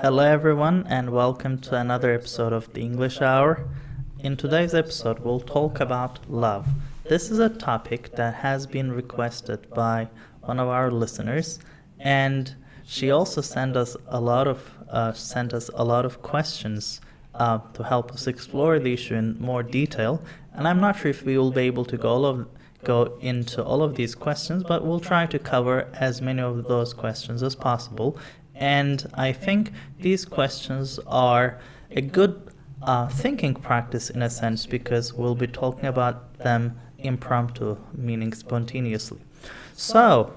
Hello, everyone, and welcome to another episode of the English Hour. In today's episode, we'll talk about love. This is a topic that has been requested by one of our listeners, and she also sent us a lot of questions to help us explore the issue in more detail. And I'm not sure if we will be able to go into all of these questions, but we'll try to cover as many of those questions as possible. And I think these questions are a good thinking practice in a sense, because we'll be talking about them impromptu, meaning spontaneously. So,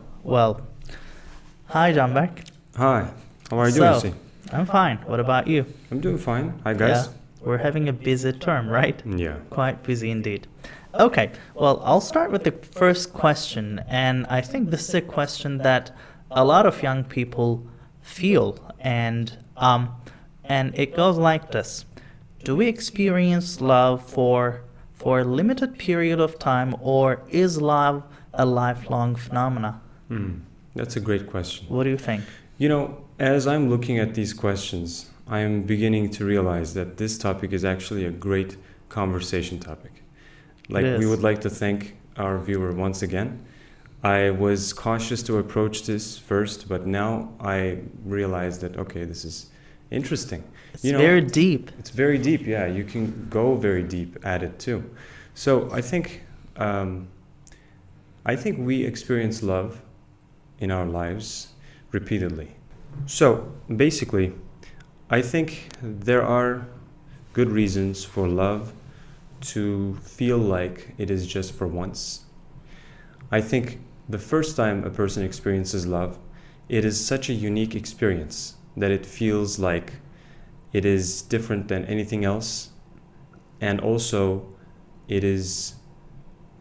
hi Canberk. Hi, how are you doing, Lucy? I'm fine. What about you? I'm doing fine. Hi, guys. Yeah, we're having a busy term, right? Yeah. Quite busy indeed. Okay, well, I'll start with the first question, and I think this is a question that a lot of young people feel, and it goes like this: do we experience love for a limited period of time, or is love a lifelong phenomena? That's a great question. What do you think? You know, as I'm looking at these questions, I am beginning to realize that this topic is actually a great conversation topic. We would like to thank our viewer once again. I was cautious to approach this first, but now I realize that, okay, this is interesting. It's very deep. It's very deep, yeah. You can go very deep at it too. So I think we experience love in our lives repeatedly. So basically, I think there are good reasons for love to feel like it is just for once. I think the first time a person experiences love, it is such a unique experience that it feels like it is different than anything else, and also it is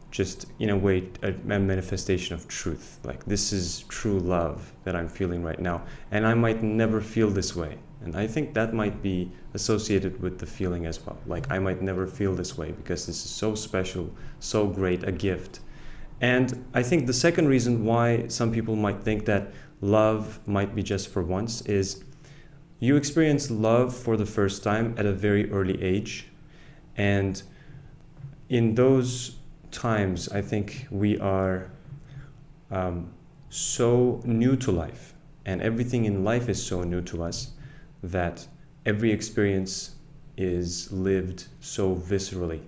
just, in a way, a manifestation of truth. Like, this is true love that I'm feeling right now, and I might never feel this way. And I think that might be associated with the feeling as well. Like, I might never feel this way because this is so special, so great a gift. And I think the second reason why some people might think that love might be just for once is you experience love for the first time at a very early age. And in those times, I think we are so new to life, and everything in life is so new to us, that every experience is lived so viscerally,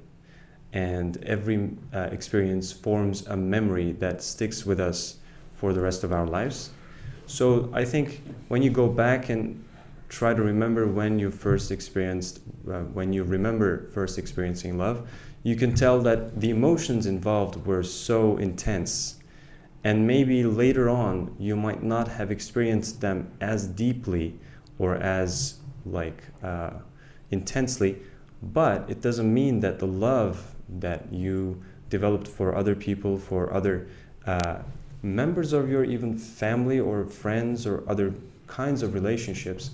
and every experience forms a memory that sticks with us for the rest of our lives. So I think when you go back and try to remember when you remember first experiencing love, you can tell that the emotions involved were so intense, and maybe later on you might not have experienced them as deeply or as intensely, but it doesn't mean that the love that you developed for other people, for other members of your even family or friends or other kinds of relationships,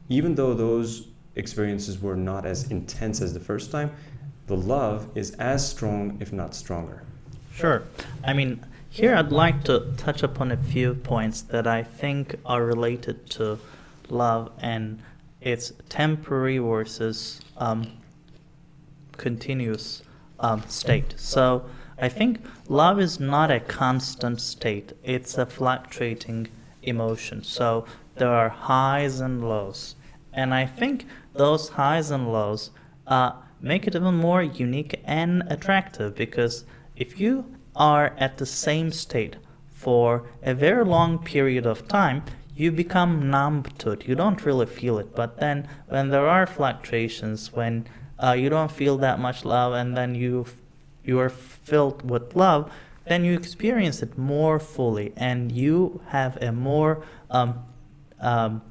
even though those experiences were not as intense as the first time, the love is as strong, if not stronger. Sure. I mean, here I'd like to touch upon a few points that I think are related to love and its temporary versus continuous state. So I think love is not a constant state. It's a fluctuating emotion. So there are highs and lows. And I think those highs and lows make it even more unique and attractive, because if you are at the same state for a very long period of time, you become numb to it. You don't really feel it. But then when there are fluctuations, when you don't feel that much love, and then you are filled with love, then you experience it more fully, and you have a more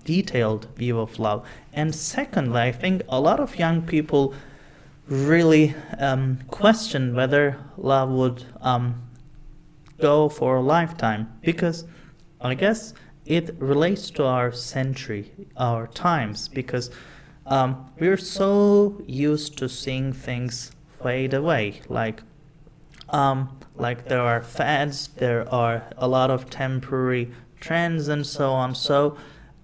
detailed view of love. And secondly, I think a lot of young people really question whether love would go for a lifetime, because I guess it relates to our century, our times, because we're so used to seeing things fade away. Like there are fads, there are a lot of temporary trends and so on. So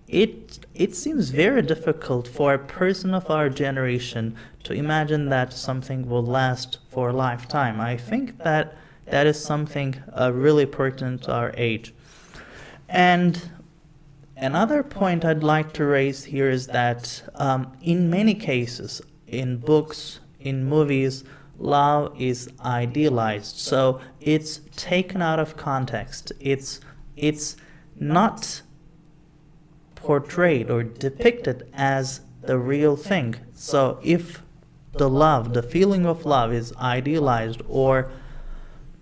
it seems very difficult for a person of our generation to imagine that something will last for a lifetime. I think that that is something really pertinent to our age. And another point I'd like to raise here is that in many cases, in books, in movies, love is idealized. So it's taken out of context. It's not portrayed or depicted as the real thing. So if the feeling of love is idealized or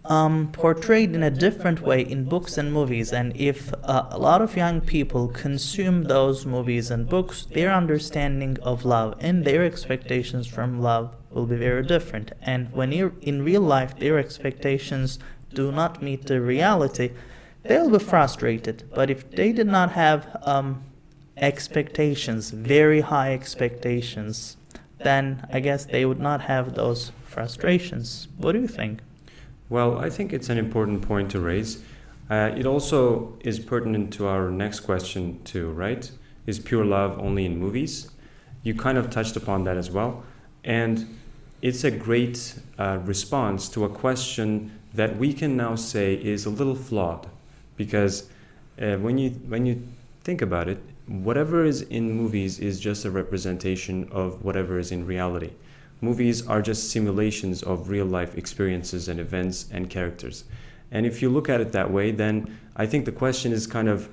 portrayed in a different way in books and movies, and if a lot of young people consume those movies and books, their understanding of love and their expectations from love will be very different. And when in real life their expectations do not meet the reality, they'll be frustrated. But if they did not have expectations, very high expectations, then I guess they would not have those frustrations. What do you think? Well, I think it's an important point to raise. It also is pertinent to our next question too, right? Is pure love only in movies? You kind of touched upon that as well. And it's a great response to a question that we can now say is a little flawed. Because when you think about it, whatever is in movies is just a representation of whatever is in reality. Movies are just simulations of real life experiences and events and characters. And if you look at it that way, then I think the question is kind of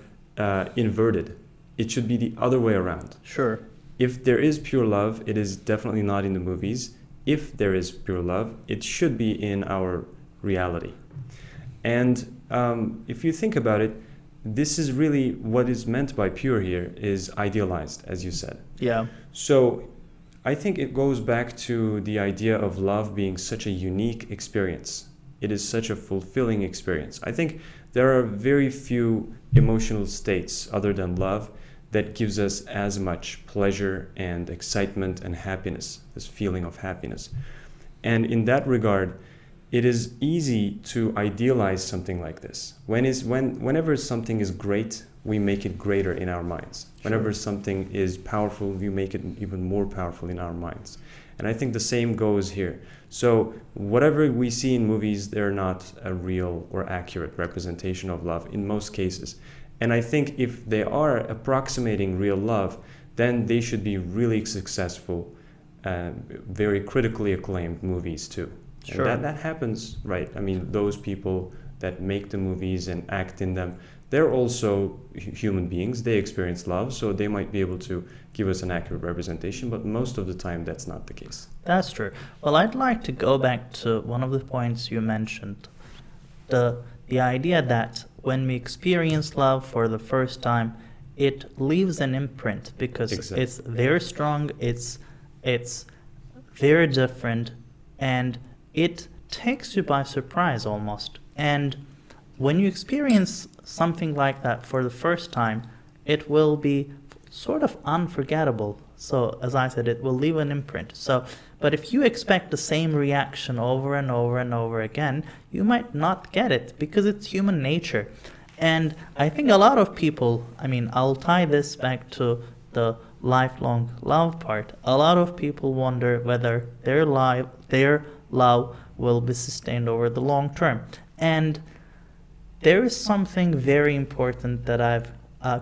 inverted. It should be the other way around. Sure. If there is pure love, it is definitely not in the movies. If there is pure love, it should be in our reality. And if you think about it, this is really what is meant by pure here, is idealized, as you said. Yeah. So I think it goes back to the idea of love being such a unique experience. It is such a fulfilling experience. I think there are very few emotional states other than love that gives us as much pleasure and excitement and happiness, this feeling of happiness. And in that regard, it is easy to idealize something like this. Whenever something is great, we make it greater in our minds. Whenever something is powerful, we make it even more powerful in our minds. And I think the same goes here. So whatever we see in movies, they're not a real or accurate representation of love in most cases. And I think if they are approximating real love, then they should be really successful, very critically acclaimed movies too. Sure. And that happens, right? I mean, those people that make the movies and act in them, they're also human beings. They experience love, so they might be able to give us an accurate representation, but most of the time that's not the case. That's true. Well, I'd like to go back to one of the points you mentioned. The idea that when we experience love for the first time, it leaves an imprint because Exactly. It's very strong, it's very different, and it takes you by surprise almost. And when you experience something like that for the first time, it will be sort of unforgettable. So as I said, it will leave an imprint. So, but if you expect the same reaction over and over and over again, you might not get it because it's human nature. And I think a lot of people, I mean, I'll tie this back to the lifelong love part. A lot of people wonder whether their love will be sustained over the long term. And there is something very important that I've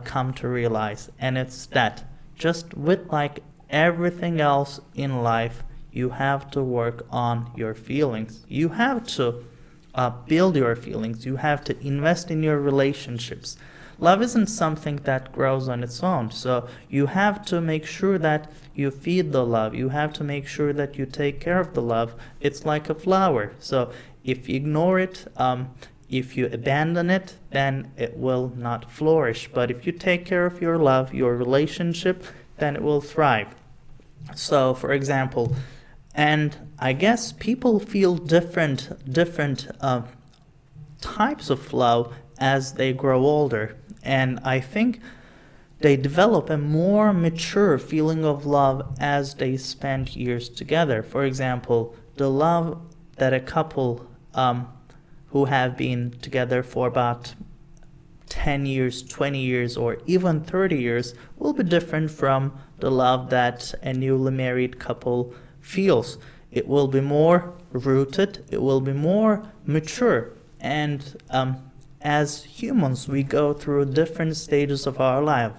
come to realize, and it's that just with like everything else in life, you have to work on your feelings. You have to build your feelings. You have to invest in your relationships. Love isn't something that grows on its own. So you have to make sure that you feed the love. You have to make sure that you take care of the love. It's like a flower. So if you ignore it, if you abandon it, then it will not flourish. But if you take care of your love, your relationship, then it will thrive. So, for example, and I guess people feel different types of love as they grow older. And I think they develop a more mature feeling of love as they spend years together. For example, the love that a couple who have been together for about 10 years, 20 years, or even 30 years will be different from the love that a newly married couple feels. It will be more rooted, it will be more mature. And as humans, we go through different stages of our life.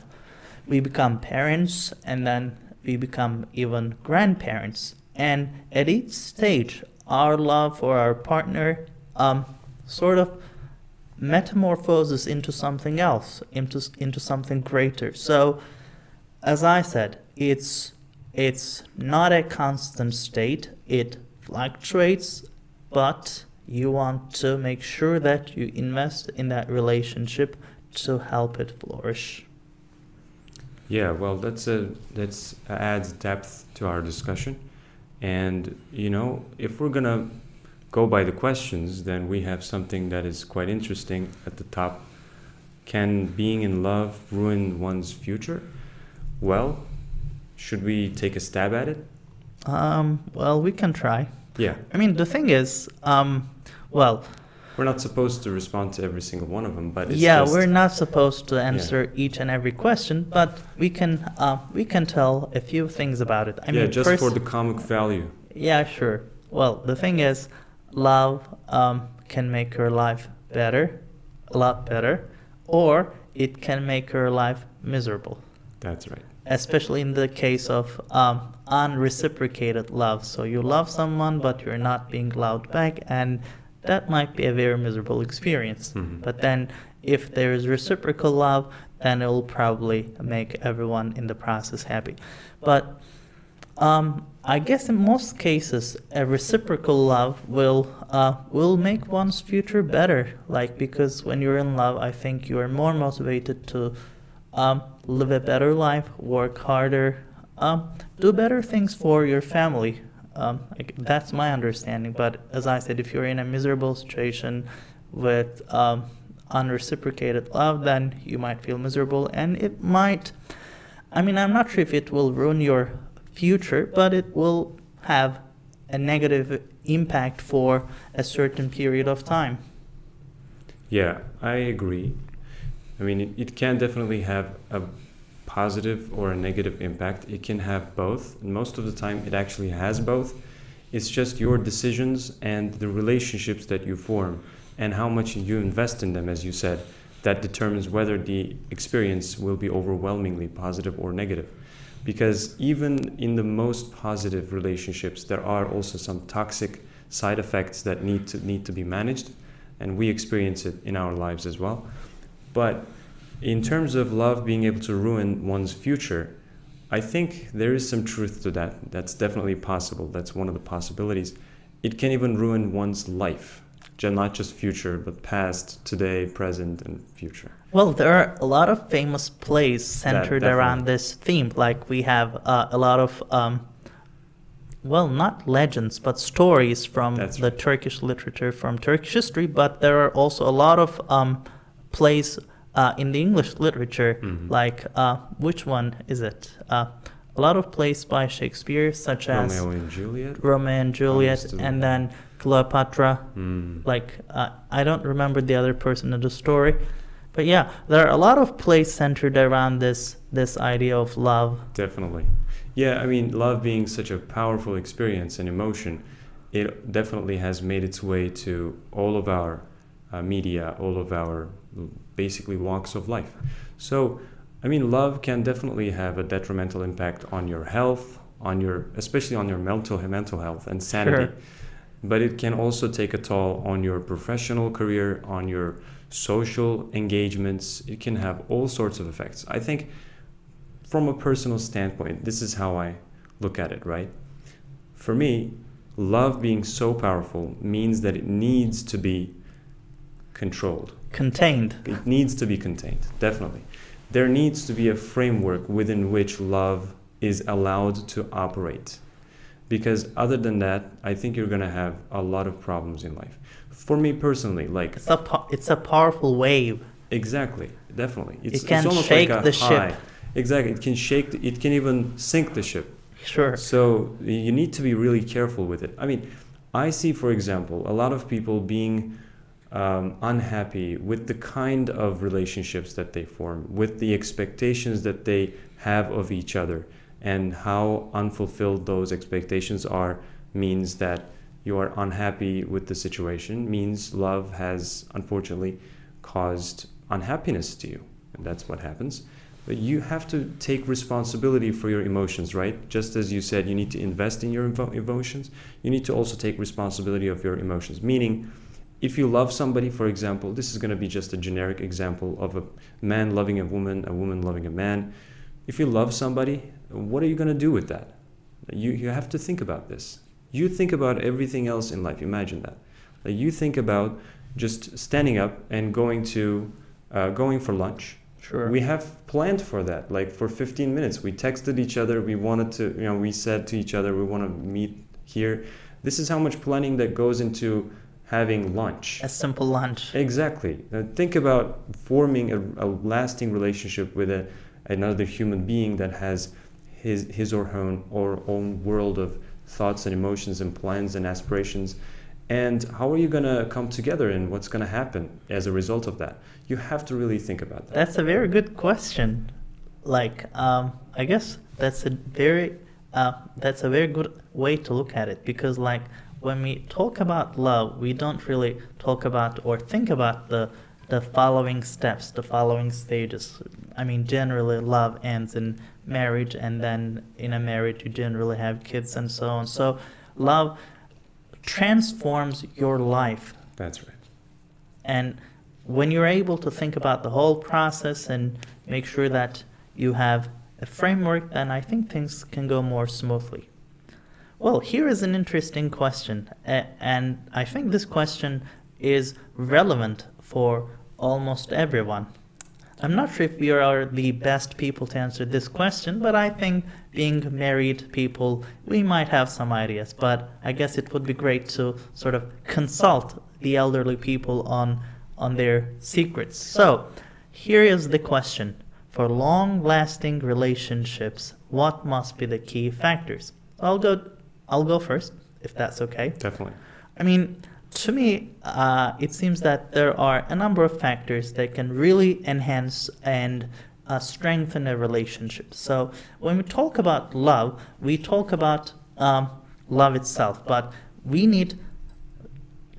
We become parents, and then we become even grandparents. And at each stage, our love for our partner sort of metamorphoses into something else, into something greater. So, as I said, it's not a constant state. It fluctuates, but you want to make sure that you invest in that relationship to help it flourish. Yeah, well, that's adds depth to our discussion. And, if we're going to go by the questions, then we have something that is quite interesting at the top. Can being in love ruin one's future? Well, should we take a stab at it? Well, we can try. Yeah. I mean, the thing is, well, we're not supposed to respond to every single one of them, but we're not supposed to answer each and every question, but we can tell a few things about it. I mean, just for the comic value. Yeah, sure. Well, the thing is, love can make your life better, a lot better, or it can make your life miserable. That's right. Especially in the case of unreciprocated love. So you love someone, but you're not being loved back, and that might be a very miserable experience. Mm-hmm. But then if there is reciprocal love, then it will probably make everyone in the process happy. But I guess in most cases, a reciprocal love will make one's future better. Because when you're in love, I think you are more motivated to live a better life, work harder, do better things for your family. That's my understanding. But as I said, if you're in a miserable situation with unreciprocated love, then you might feel miserable, and it might, I'm not sure if it will ruin your future, but it will have a negative impact for a certain period of time. Yeah, I agree. It can definitely have a positive or a negative impact. It can have both. And most of the time, it actually has both. It's just your decisions and the relationships that you form and how much you invest in them, as you said, that determines whether the experience will be overwhelmingly positive or negative. Because even in the most positive relationships, there are also some toxic side effects that need to be managed, and we experience it in our lives as well. But in terms of love being able to ruin one's future, I think there is some truth to that. That's definitely possible. That's one of the possibilities. It can even ruin one's life, not just future, but past, today, present, and future. Well, there are a lot of famous plays centered around this theme. We have a lot of, not legends, but stories from the Turkish literature, from Turkish history, but there are also a lot of plays in the English literature, which one is it? A lot of plays by Shakespeare, such as Romeo and Juliet, and then Cleopatra. I don't remember the other person in the story, but yeah, there are a lot of plays centered around this idea of love. Definitely. Yeah, love being such a powerful experience and emotion, it definitely has made its way to all of our media, all of our basically walks of life. So, love can definitely have a detrimental impact on your health, especially on your mental health and sanity. Sure. But it can also take a toll on your professional career, on your social engagements. It can have all sorts of effects. I think from a personal standpoint, this is how I look at it, right? For me, love being so powerful means that it needs to be controlled. Contained. It needs to be contained, definitely. There needs to be a framework within which love is allowed to operate. Because other than that, I think you're going to have a lot of problems in life. For me personally, it's a powerful wave. Exactly, definitely. It can shake the ship. Exactly, it can even sink the ship. Sure. So you need to be really careful with it. I see, for example, a lot of people being unhappy with the kind of relationships that they form, with the expectations that they have of each other, and how unfulfilled those expectations are, means that you are unhappy with the situation, means love has unfortunately caused unhappiness to you. And that's what happens. But you have to take responsibility for your emotions, right? Just as you said, you need to invest in your emotions, you need to also take responsibility of your emotions. Meaning, if you love somebody, for example, this is going to be just a generic example of a man loving a woman loving a man. If you love somebody, what are you going to do with that? You have to think about this. You think about everything else in life. Imagine that. Like you think about just standing up and going for lunch. Sure. We have planned for that. Like for 15 minutes, we texted each other. We wanted to, we said to each other, we want to meet here. This is how much planning that goes into having lunch. A simple lunch. Exactly. Now think about forming a lasting relationship with another human being that has his or her own world of thoughts and emotions and plans and aspirations. And how are you going to come together, and what's going to happen as a result of that? You have to really think about that. That's a very good question. Like, I guess that's a very good way to look at it, because like when we talk about love, we don't really talk about or think about the following steps, the following stages. I mean, generally love ends in marriage, and then in a marriage you generally have kids and so on. So love transforms your life. That's right. And when you're able to think about the whole process and make sure that you have a framework, then I think things can go more smoothly. Well, here is an interesting question, and I think this question is relevant for almost everyone. I'm not sure if we are the best people to answer this question, but I think being married people, we might have some ideas, but I guess it would be great to sort of consult the elderly people on their secrets. So here is the question. For long-lasting relationships, what must be the key factors? I'll go first, if that's okay. Definitely. I mean, to me, it seems that there are a number of factors that can really enhance and strengthen a relationship. So when we talk about love, we talk about love itself, but we need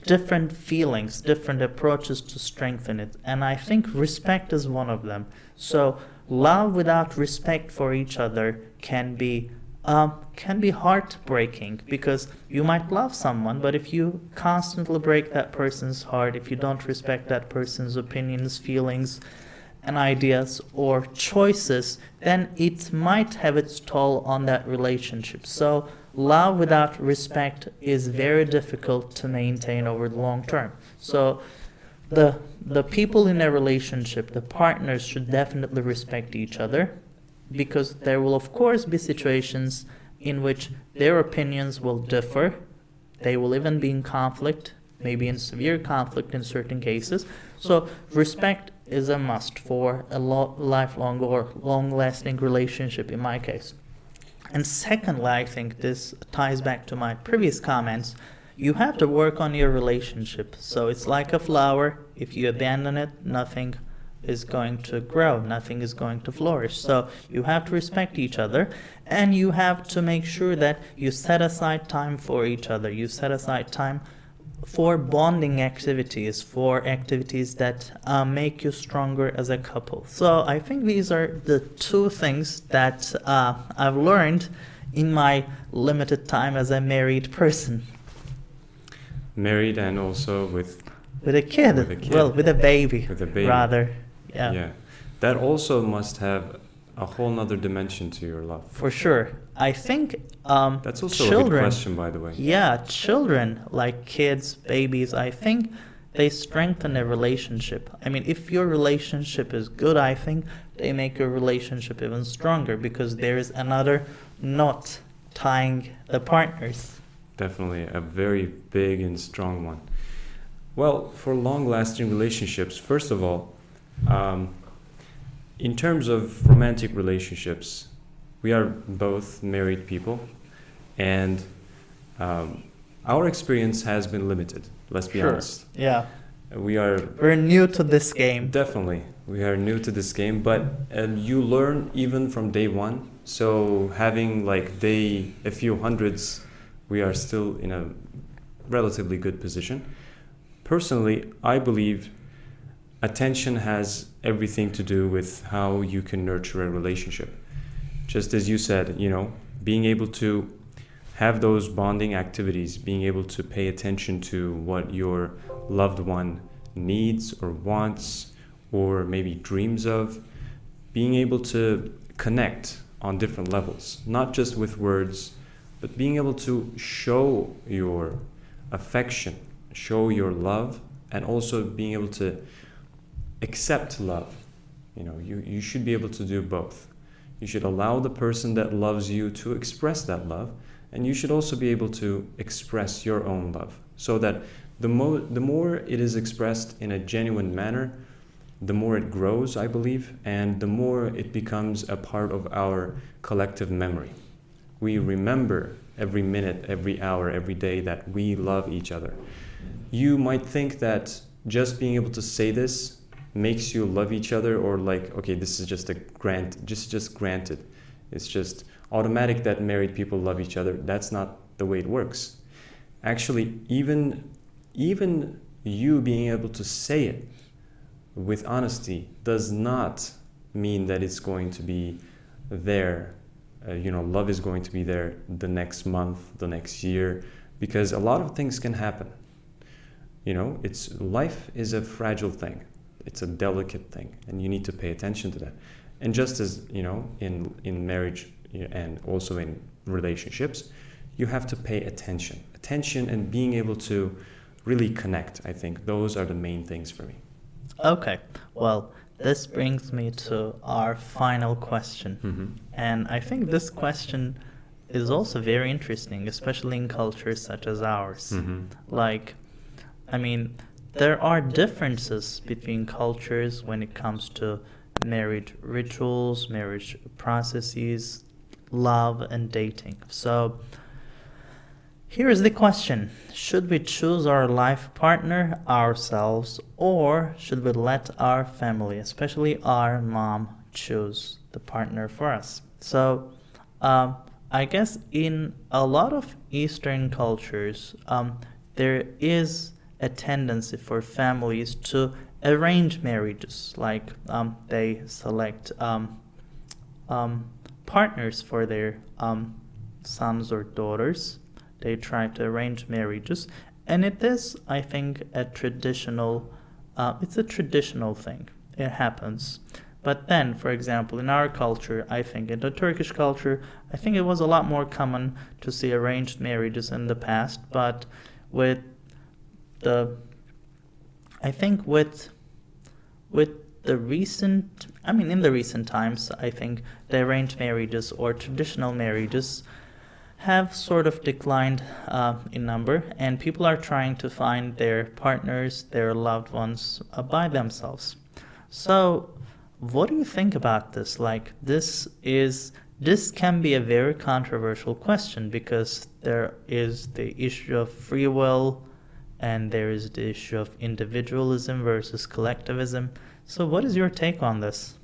different feelings, different approaches to strengthen it. And I think respect is one of them. So love without respect for each other can be heartbreaking, because you might love someone, but if you constantly break that person's heart, if you don't respect that person's opinions, feelings, and ideas or choices, then it might have its toll on that relationship. So love without respect is very difficult to maintain over the long term. So the people in a relationship, the partners, should definitely respect each other, because there will of course be situations in which their opinions will differ. They will even be in conflict, maybe in severe conflict in certain cases. So respect is a must for a lifelong or long-lasting relationship in my case. And secondly, I think this ties back to my previous comments. You have to work on your relationship. So it's like a flower. If you abandon it, nothing is going to grow, nothing is going to flourish. So you have to respect each other, and you have to make sure that you set aside time for each other. You set aside time for bonding activities, for activities that make you stronger as a couple. So I think these are the two things that I've learned in my limited time as a married person. Married and also with a kid. With a kid. Well, with a baby. With a baby. Rather. Yeah. That also must have a whole nother dimension to your love. For sure. I think that's also children, a good question, by the way. Yeah, children, like kids, babies, I think they strengthen a relationship. I mean, if your relationship is good, I think they make your relationship even stronger, because there is another knot tying the partners. Definitely a very big and strong one. Well, for long-lasting relationships, first of all, in terms of romantic relationships, we are both married people, and our experience has been limited, let's be honest. Yeah. We're new to this game. Definitely, we are new to this game, but you learn even from day one. So having like a few hundreds, we are still in a relatively good position. Personally, I believe attention has everything to do with how you can nurture a relationship. Just as you said, being able to have those bonding activities, being able to pay attention to what your loved one needs or wants or maybe dreams of, being able to connect on different levels, not just with words, but being able to show your affection, show your love, and also being able to accept love. You should be able to do both. You should allow the person that loves you to express that love, and you should also be able to express your own love, so that the more it is expressed in a genuine manner, the more it grows, I believe, and the more it becomes a part of our collective memory. We remember every minute, every hour, every day that we love each other. You might think that just being able to say this makes you love each other, or like, okay, this is just just granted. It's just automatic that married people love each other. That's not the way it works. Actually, even you being able to say it with honesty does not mean that it's going to be there. Love is going to be there the next month, the next year, because a lot of things can happen. Life is a fragile thing. It's a delicate thing, and you need to pay attention to that. And just as, in marriage and also in relationships, you have to pay attention. Attention and being able to really connect. I think those are the main things for me. Okay, well, this brings me to our final question. Mm-hmm. And I think this question is also very interesting, especially in cultures such as ours. Mm-hmm. There are differences between cultures when it comes to marriage rituals, marriage processes, love, and dating. So here is the question. Should we choose our life partner ourselves, or should we let our family, especially our mom, choose the partner for us? So I guess in a lot of Eastern cultures, there is a tendency for families to arrange marriages, like they select partners for their sons or daughters. They try to arrange marriages, and it is, I think, it's a traditional thing. It happens. But then, for example, in our culture, I think in the Turkish culture, I think it was a lot more common to see arranged marriages in the past, but in the recent times, I think the arranged marriages or traditional marriages have sort of declined in number, and people are trying to find their partners, their loved ones by themselves. So what do you think about this? Like, this can be a very controversial question, because there is the issue of free will, and there is the issue of individualism versus collectivism. So what is your take on this?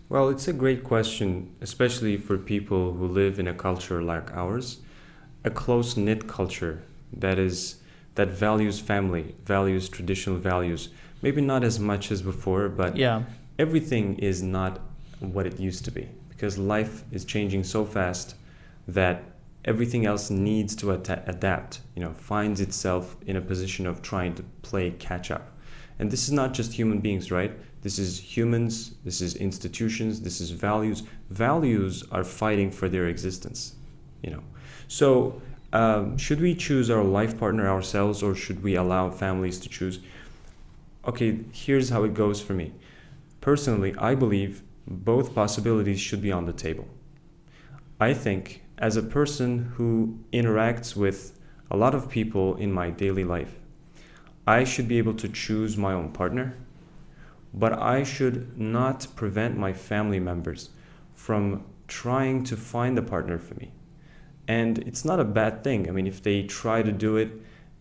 Well, it's a great question, especially for people who live in a culture like ours, a close-knit culture that values family, values traditional values, maybe not as much as before, but yeah, everything is not what it used to be, because life is changing so fast that everything else needs to adapt, finds itself in a position of trying to play catch up. And this is not just human beings, right? This is humans, this is institutions, this is values. Values are fighting for their existence, So should we choose our life partner ourselves, or should we allow families to choose? Okay, here's how it goes for me. Personally, I believe both possibilities should be on the table. I think as a person who interacts with a lot of people in my daily life, I should be able to choose my own partner, but I should not prevent my family members from trying to find a partner for me. And it's not a bad thing. If they try to do it,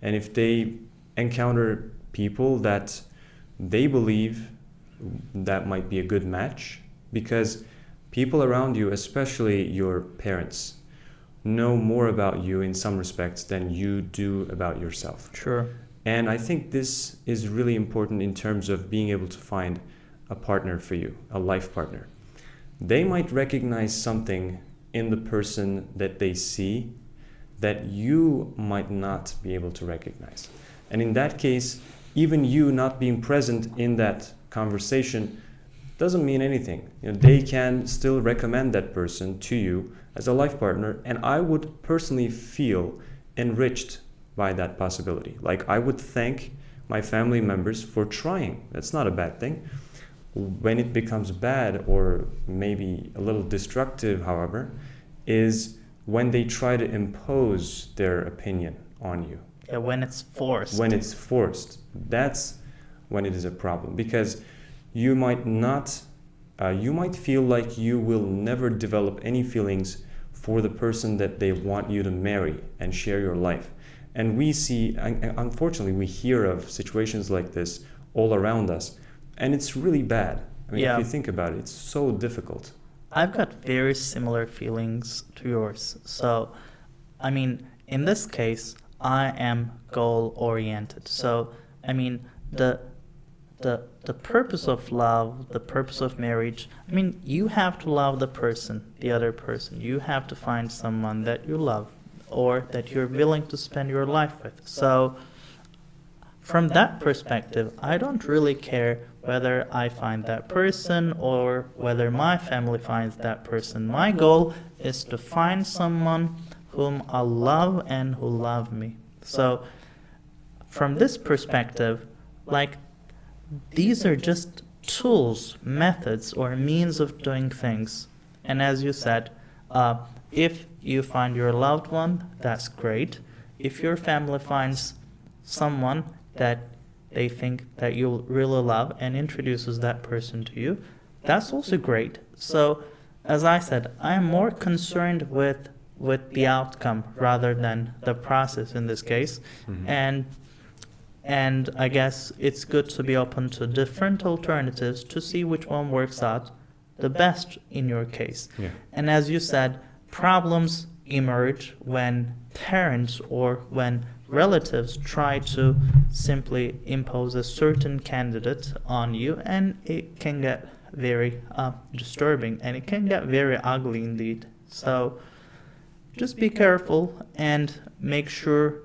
and if they encounter people that they believe that might be a good match, because people around you, especially your parents, know more about you in some respects than you do about yourself. Sure. And I think this is really important in terms of being able to find a partner for you, a life partner. They might recognize something in the person that they see that you might not be able to recognize. And in that case, even you not being present in that conversation doesn't mean anything. You know, they can still recommend that person to you as a life partner, and I would personally feel enriched by that possibility. Like, I would thank my family members for trying. That's not a bad thing. When it becomes bad, or maybe a little destructive, however, is when they try to impose their opinion on you. Yeah, when it's forced. When it's forced, that's when it is a problem, because you might not, you might feel like you will never develop any feelings for the person that they want you to marry and share your life. And we see, unfortunately, we hear of situations like this all around us, and it's really bad. I mean, Yeah. if you think about it, it's so difficult. I've got very similar feelings to yours. So, I mean, in this case, I am goal-oriented. So, I mean, the purpose of love, the purpose of marriage, I mean, you have to love the person, the other person. You have to find someone that you love or that you're willing to spend your life with. So, from that perspective, I don't really care whether I find that person or whether my family finds that person. My goal is to find someone whom I love and who love me. So, from this perspective, like, these are just tools, methods, or means of doing things. And as you said, if you find your loved one, that's great. If your family finds someone that they think that you'll really love and introduces that person to you, that's also great. So, as I said, I am more concerned with the outcome rather than the process in this case. Mm-hmm. And I guess it's good to be open to different alternatives to see which one works out the best in your case. Yeah. And as you said, problems emerge when parents or when relatives try to simply impose a certain candidate on you, and it can get very disturbing, and it can get very ugly indeed. So just be careful and make sure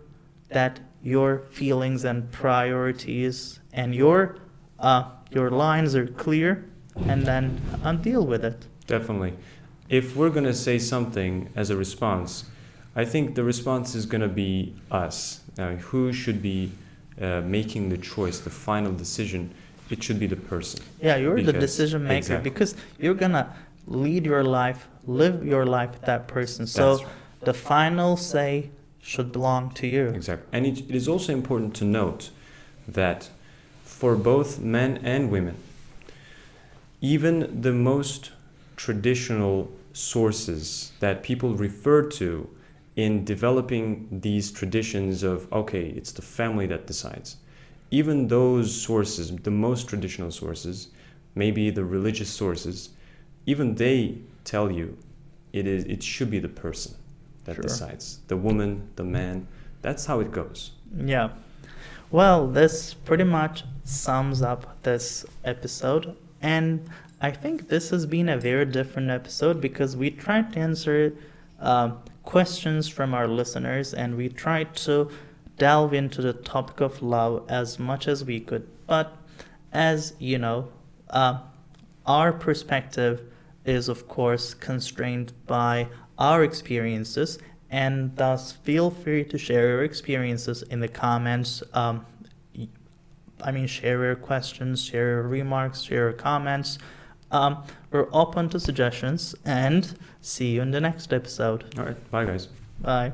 that your feelings and priorities and your lines are clear, and then deal with it. Definitely. If we're going to say something as a response, I think the response is going to be us. Who should be making the choice, the final decision? It should be the person. Yeah, you're the decision maker. Exactly. Because you're going to lead your life, live your life with that person. So That's right. The final say should belong to you. Exactly. And it is also important to note that for both men and women, even the most traditional sources that people refer to in developing these traditions of, okay, it's the family that decides, even those sources, the most traditional sources, maybe the religious sources, even they tell you it should be the person that Sure. decides, the woman, the man. That's how it goes. Yeah. Well, this pretty much sums up this episode, and I think this has been a very different episode because we tried to answer questions from our listeners, and we tried to delve into the topic of love as much as we could. But as you know, our perspective is of course constrained by our experiences, and thus feel free to share your experiences in the comments. Share your questions, share your remarks, share your comments. We're open to suggestions, and see you in the next episode. All right. Bye, guys. Bye.